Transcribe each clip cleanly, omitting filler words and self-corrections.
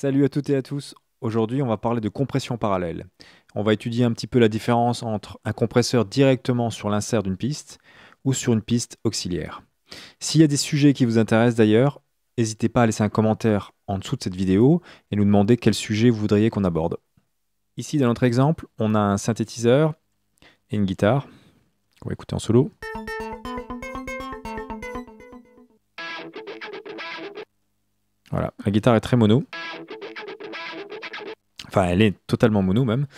Salut à toutes et à tous. Aujourd'hui, on va parler de compression parallèle. On va étudier un petit peu la différence entre un compresseur directement sur l'insert d'une piste ou sur une piste auxiliaire. S'il y a des sujets qui vous intéressent d'ailleurs, n'hésitez pas à laisser un commentaire en dessous de cette vidéo et nous demander quel sujet vous voudriez qu'on aborde. Ici, dans notre exemple, on a un synthétiseur et une guitare qu'on va écouter en solo. Voilà, la guitare est très mono. Enfin, elle est totalement mono même.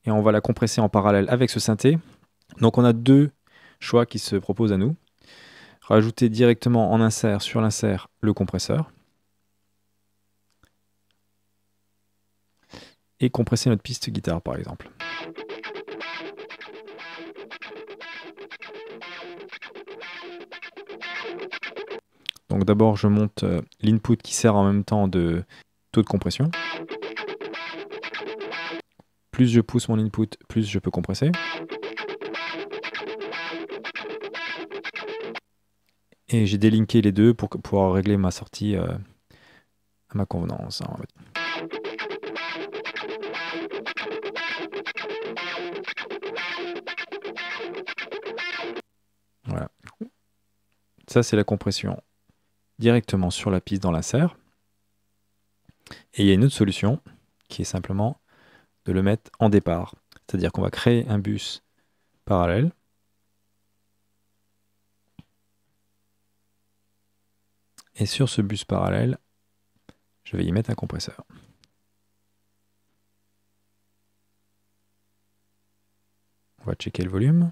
Et on va la compresser en parallèle avec ce synthé. Donc on a deux choix qui se proposent à nous. Rajouter directement en insert sur l'insert le compresseur. Et compresser notre piste guitare par exemple. Donc d'abord je monte l'input qui sert en même temps de taux de compression. Plus je pousse mon input, plus je peux compresser. Et j'ai délinké les deux pour pouvoir régler ma sortie à ma convenance. Voilà. Ça, c'est la compression directement sur la piste dans l'insert. Et il y a une autre solution qui est simplement de le mettre en départ. C'est-à-dire qu'on va créer un bus parallèle. Et sur ce bus parallèle, je vais y mettre un compresseur. On va checker le volume.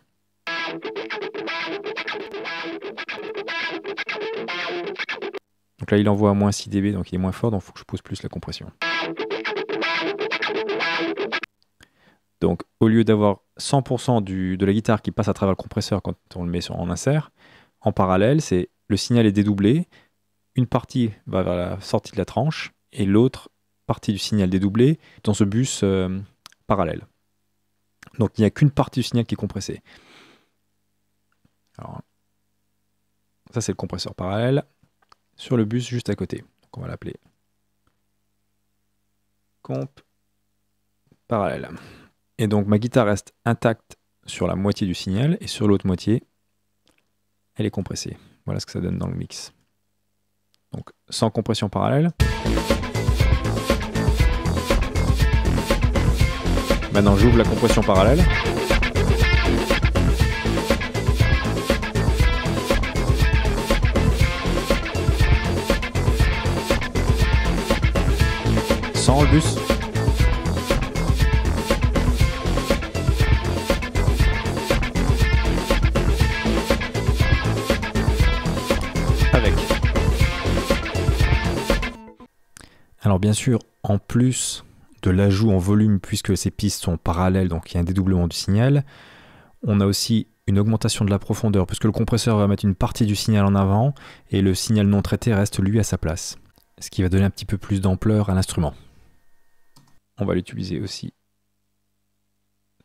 Donc là, il envoie à moins 6 dB, donc il est moins fort, donc il faut que je pousse plus la compression. Donc, au lieu d'avoir 100% de la guitare qui passe à travers le compresseur quand on le met en insert, en parallèle, le signal est dédoublé. Une partie va vers la sortie de la tranche et l'autre partie du signal dédoublé dans ce bus parallèle. Donc, il n'y a qu'une partie du signal qui est compressée. Alors, ça, c'est le compresseur parallèle sur le bus juste à côté. Donc, on va l'appeler comp parallèle. Et donc ma guitare reste intacte sur la moitié du signal et sur l'autre moitié, elle est compressée. Voilà ce que ça donne dans le mix. Donc sans compression parallèle. Maintenant j'ouvre la compression parallèle. Sans le bus. Avec. Alors bien sûr, en plus de l'ajout en volume, puisque ces pistes sont parallèles, donc il y a un dédoublement du signal, on a aussi une augmentation de la profondeur, puisque le compresseur va mettre une partie du signal en avant, et le signal non traité reste lui à sa place, ce qui va donner un petit peu plus d'ampleur à l'instrument. On va l'utiliser aussi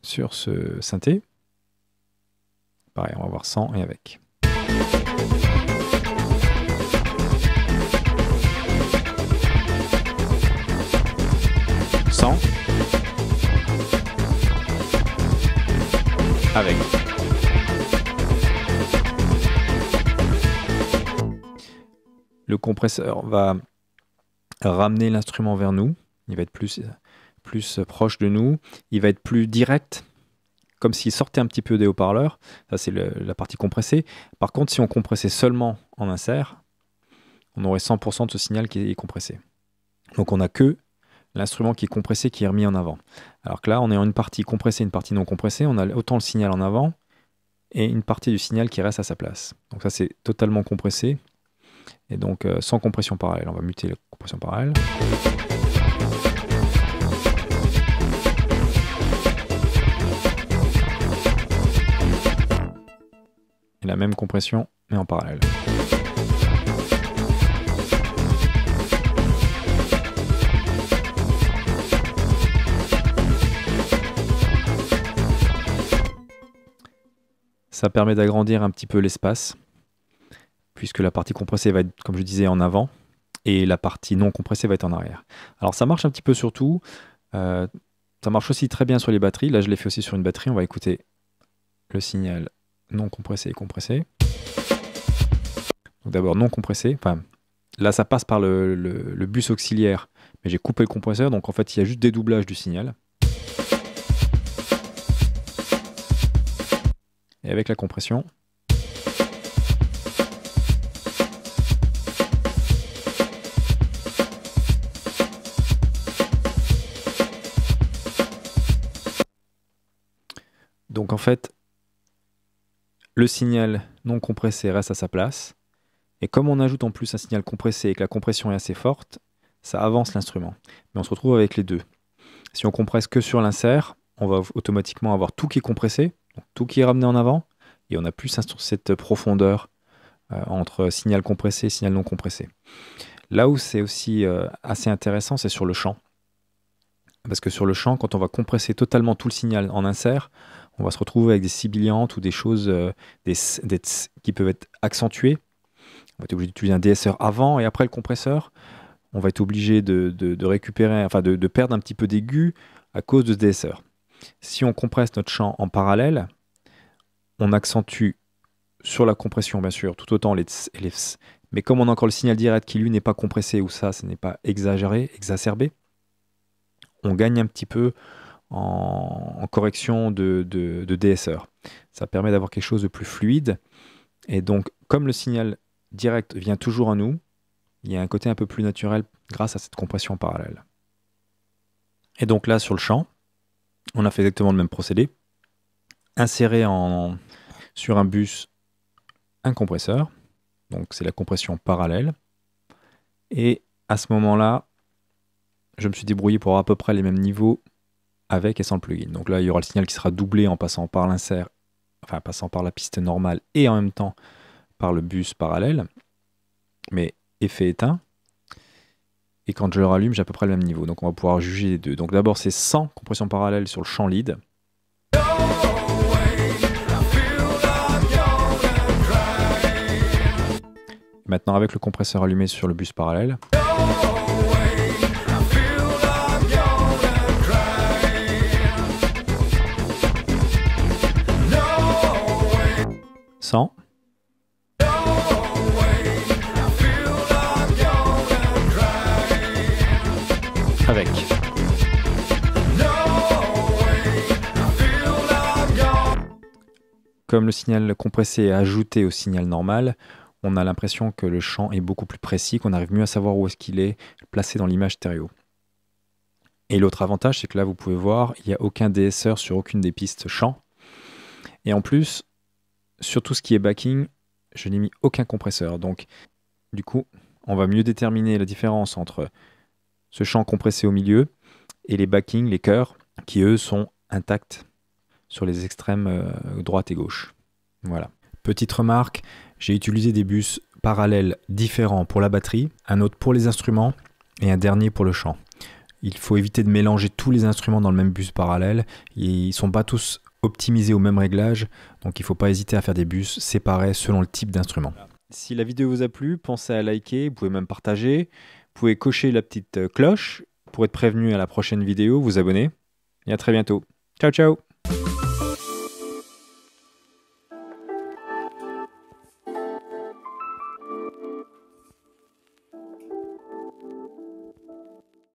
sur ce synthé. Pareil, on va voir sans et avec. Sans. Avec. Le compresseur va ramener l'instrument vers nous. Il va être plus proche de nous. Il va être plus direct, comme s'il sortait un petit peu des haut-parleurs. Ça, c'est la partie compressée. Par contre, si on compressait seulement en insert, on aurait 100% de ce signal qui est compressé. Donc on n'a que l'instrument qui est compressé qui est remis en avant. Alors que là, on est en une partie compressée, une partie non compressée. On a autant le signal en avant et une partie du signal qui reste à sa place. Donc ça, c'est totalement compressé. Et donc, sans compression parallèle. On va muter la compression parallèle. Et la même compression, mais en parallèle. Ça permet d'agrandir un petit peu l'espace, puisque la partie compressée va être, comme je disais, en avant, et la partie non compressée va être en arrière. Alors ça marche un petit peu sur tout. Ça marche aussi très bien sur les batteries. Là, je l'ai fait aussi sur une batterie. On va écouter le signal non compressé et compressé. Donc d'abord non compressé. Enfin, là, ça passe par le bus auxiliaire, mais j'ai coupé le compresseur. Donc en fait, il y a juste dédoublage du signal. Et avec la compression. Donc en fait, le signal non compressé reste à sa place. Et comme on ajoute en plus un signal compressé et que la compression est assez forte, ça avance l'instrument. Mais on se retrouve avec les deux. Si on compresse que sur l'insert, on va automatiquement avoir tout qui est compressé, donc tout qui est ramené en avant, et on n'a plus cette profondeur entre signal compressé et signal non compressé. Là où c'est aussi assez intéressant, c'est sur le chant. Parce que sur le chant, quand on va compresser totalement tout le signal en insert, on va se retrouver avec des sibilantes ou des choses qui peuvent être accentuées. On va être obligé d'utiliser un DSR avant et après le compresseur. On va être obligé de récupérer, enfin de perdre un petit peu d'aigu à cause de ce DSR. Si on compresse notre chant en parallèle, on accentue sur la compression, bien sûr, tout autant les ts et les ps. Mais comme on a encore le signal direct qui, lui, n'est pas compressé, ou ça, ce n'est pas exagéré, exacerbé, on gagne un petit peu en correction de DSR. Ça permet d'avoir quelque chose de plus fluide. Et donc, comme le signal direct vient toujours à nous, il y a un côté un peu plus naturel grâce à cette compression parallèle. Et donc là, sur le chant, on a fait exactement le même procédé. Insérer sur un bus un compresseur. Donc c'est la compression parallèle. Et à ce moment-là, je me suis débrouillé pour avoir à peu près les mêmes niveaux avec et sans le plugin. Donc là, il y aura le signal qui sera doublé en passant par l'insert, enfin passant par la piste normale et en même temps par le bus parallèle. Mais effet éteint. Et quand je le rallume, j'ai à peu près le même niveau. Donc on va pouvoir juger les deux. Donc d'abord, c'est sans compression parallèle sur le champ lead. Maintenant, avec le compresseur allumé sur le bus parallèle. Sans. Avec. Comme le signal compressé est ajouté au signal normal, on a l'impression que le champ est beaucoup plus précis, qu'on arrive mieux à savoir où est-ce qu'il est placé dans l'image stéréo. Et l'autre avantage, c'est que là, vous pouvez voir, il n'y a aucun DSR sur aucune des pistes chant. Et en plus, sur tout ce qui est backing, je n'ai mis aucun compresseur. Donc, du coup, on va mieux déterminer la différence entre ce champ compressé au milieu et les backings, les chœurs, qui eux sont intacts sur les extrêmes droite et gauche. Voilà. Petite remarque, j'ai utilisé des bus parallèles différents pour la batterie, un autre pour les instruments et un dernier pour le chant. Il faut éviter de mélanger tous les instruments dans le même bus parallèle. Ils ne sont pas tous optimisés au même réglage, donc il ne faut pas hésiter à faire des bus séparés selon le type d'instrument. Si la vidéo vous a plu, pensez à liker, vous pouvez même partager, vous pouvez cocher la petite cloche pour être prévenu à la prochaine vidéo, vous abonner, et à très bientôt. Ciao ciao!